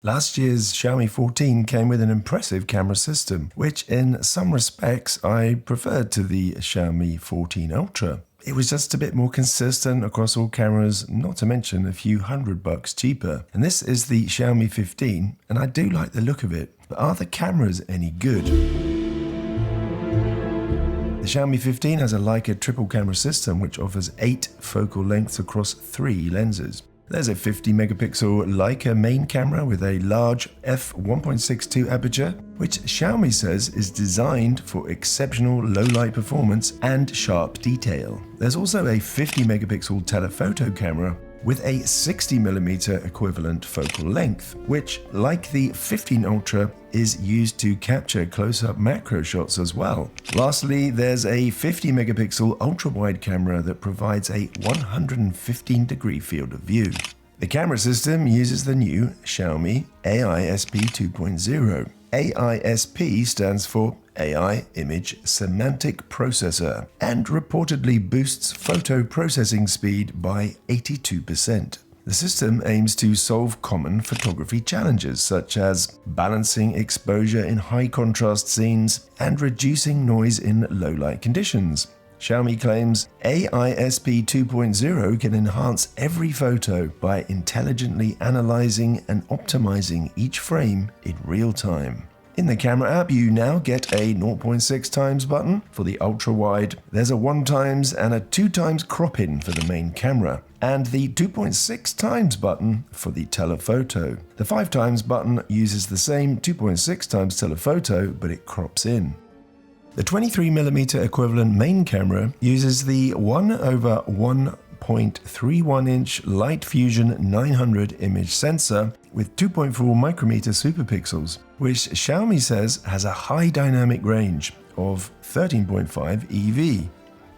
Last year's Xiaomi 14 came with an impressive camera system, which in some respects I preferred to the Xiaomi 14 Ultra. It was just a bit more consistent across all cameras, not to mention a few $100 cheaper. And this is the Xiaomi 15, and I do like the look of it. But are the cameras any good? The Xiaomi 15 has a Leica triple camera system which offers 8 focal lengths across 3 lenses. There's a 50 megapixel Leica main camera with a large f1.62 aperture, which Xiaomi says is designed for exceptional low light performance and sharp detail. There's also a 50 megapixel telephoto camera with a 60mm equivalent focal length, which, like the 15 Ultra, is used to capture close-up macro shots as well. Lastly, there's a 50 megapixel ultra-wide camera that provides a 115-degree field of view. The camera system uses the new Xiaomi AISP 2.0. AISP stands for AI Image Semantic Processor and reportedly boosts photo processing speed by 82%. The system aims to solve common photography challenges such as balancing exposure in high contrast scenes and reducing noise in low light conditions. Xiaomi claims AISP 2.0 can enhance every photo by intelligently analyzing and optimizing each frame in real time. In the camera app, you now get a 0.6 times button for the ultra-wide. There's a 1 times and a 2 times crop-in for the main camera, and the 2.6 times button for the telephoto. The 5 times button uses the same 2.6 times telephoto, but it crops in. The 23mm equivalent main camera uses the 1/1.31-inch Light Fusion 900 image sensor with 2.4 micrometer superpixels, which Xiaomi says has a high dynamic range of 13.5 eV.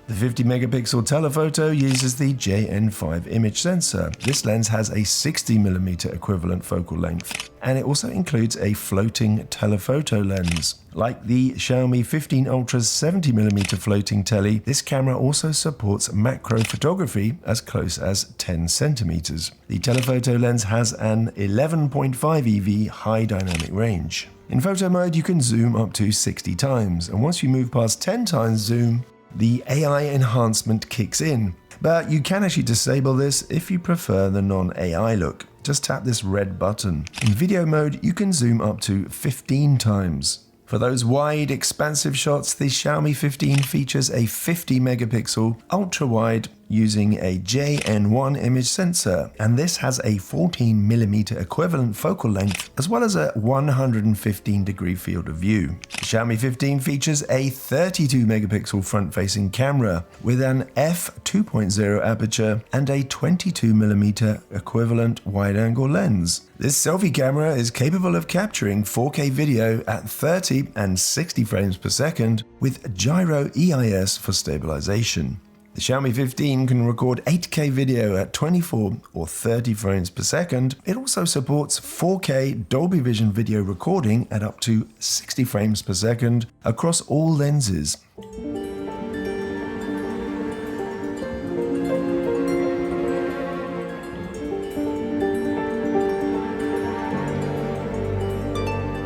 The 50 megapixel telephoto uses the JN5 image sensor. This lens has a 60mm equivalent focal length, and it also includes a floating telephoto lens. Like the Xiaomi 15 Ultra's 70mm floating tele, this camera also supports macro photography as close as 10 centimeters. The telephoto lens has an 11.5 eV high dynamic range. In photo mode, you can zoom up to 60 times, and once you move past 10 times zoom, the AI enhancement kicks in. But you can actually disable this if you prefer the non-AI look. Just tap this red button. In video mode, you can zoom up to 15 times. For those wide, expansive shots, the Xiaomi 15 features a 50 megapixel ultra-wide using a JN1 image sensor, and this has a 14mm equivalent focal length as well as a 115-degree field of view. The Xiaomi 15 features a 32 megapixel front-facing camera with an f2.0 aperture and a 22mm equivalent wide-angle lens. This selfie camera is capable of capturing 4K video at 30 and 60 frames per second with gyro EIS for stabilization. The Xiaomi 15 can record 8K video at 24 or 30 frames per second. It also supports 4K Dolby Vision video recording at up to 60 frames per second across all lenses.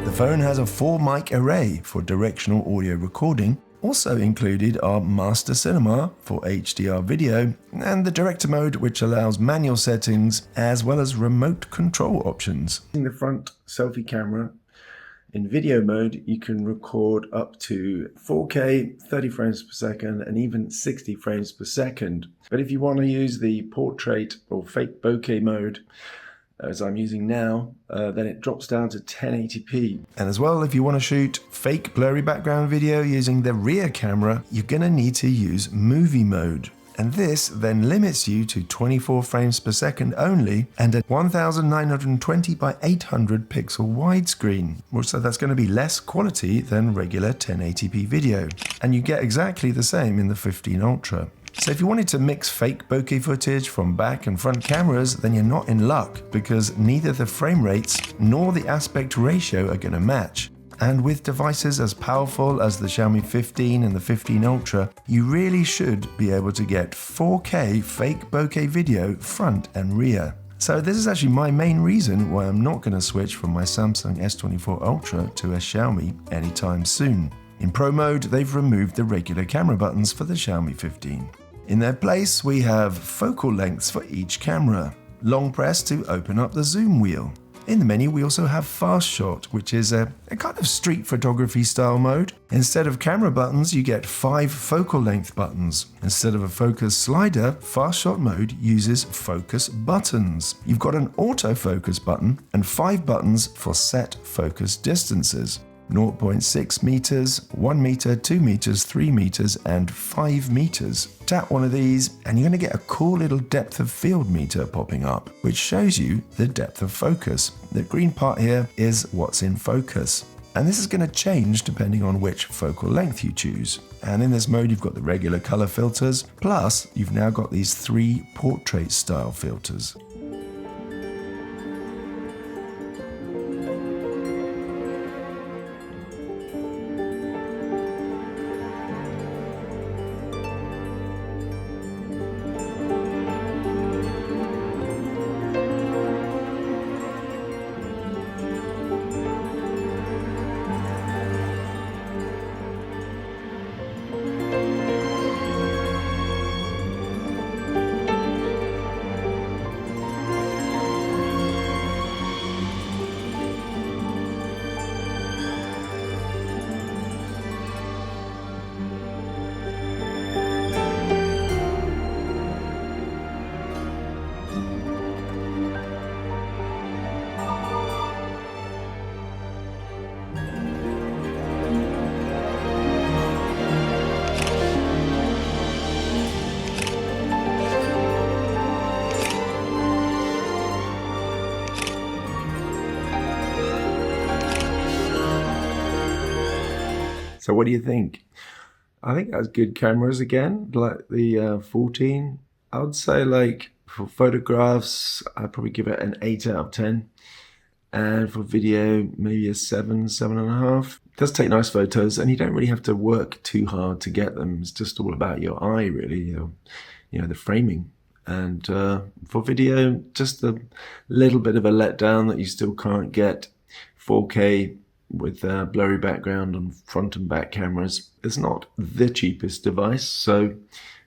The phone has a 4-mic array for directional audio recording. Also included are Master Cinema for HDR video and the Director mode, which allows manual settings as well as remote control options. In the front selfie camera, in video mode, you can record up to 4K, 30 frames per second, and even 60 frames per second. But if you want to use the portrait or fake bokeh mode, as I'm using now, then it drops down to 1080p. And as well, if you want to shoot fake blurry background video using the rear camera, you're going to need to use movie mode. And this then limits you to 24 frames per second only and a 1920 by 800 pixel widescreen. So that's going to be less quality than regular 1080p video. And you get exactly the same in the 15 Ultra. So if you wanted to mix fake bokeh footage from back and front cameras, then you're not in luck because neither the frame rates nor the aspect ratio are going to match. And with devices as powerful as the Xiaomi 15 and the 15 Ultra, you really should be able to get 4K fake bokeh video front and rear. So this is actually my main reason why I'm not going to switch from my Samsung S24 Ultra to a Xiaomi anytime soon. In Pro mode, they've removed the regular camera buttons for the Xiaomi 15. In their place, we have focal lengths for each camera. Long press to open up the zoom wheel. In the menu, we also have fast shot, which is a kind of street photography style mode. Instead of camera buttons, you get 5 focal length buttons. Instead of a focus slider, fast shot mode uses focus buttons. You've got an autofocus button and 5 buttons for set focus distances. 0.6 meters, 1 meter, 2 meters, 3 meters, and 5 meters. Tap one of these and you're going to get a cool little depth of field meter popping up, which shows you the depth of focus. The green part here is what's in focus. And this is going to change depending on which focal length you choose. And in this mode, you've got the regular color filters, plus you've now got these 3 portrait style filters. So what do you think? I think that's good cameras again, like the 14. I would say like for photographs, I'd probably give it an 8 out of 10. And for video, maybe a 7, 7.5. It does take nice photos and you don't really have to work too hard to get them. It's just all about your eye really, you know, the framing. And for video, just a little bit of a letdown that you still can't get 4K with a blurry background on front and back cameras. It's not the cheapest device, so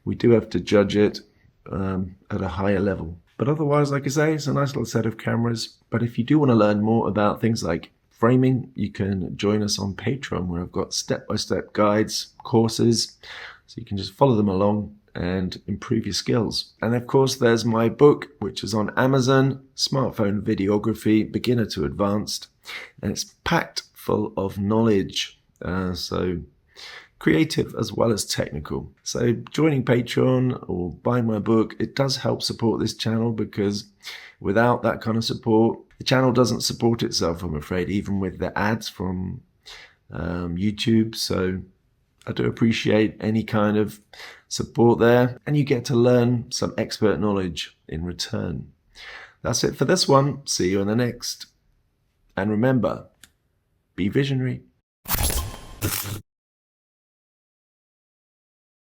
we do have to judge it at a higher level. But otherwise, like I say, it's a nice little set of cameras. But if you do want to learn more about things like framing, you can join us on Patreon, where I've got step-by-step guides, courses, so you can just follow them along and improve your skills. And of course, there's my book, which is on Amazon, Smartphone Videography, Beginner to Advanced, and it's packed full of knowledge, so creative as well as technical. So joining Patreon or buying my book, it does help support this channel, because without that kind of support, the channel doesn't support itself, I'm afraid, even with the ads from YouTube. So I do appreciate any kind of support there, and you get to learn some expert knowledge in return. That's it for this one. See you in the next. And remember, be visionary.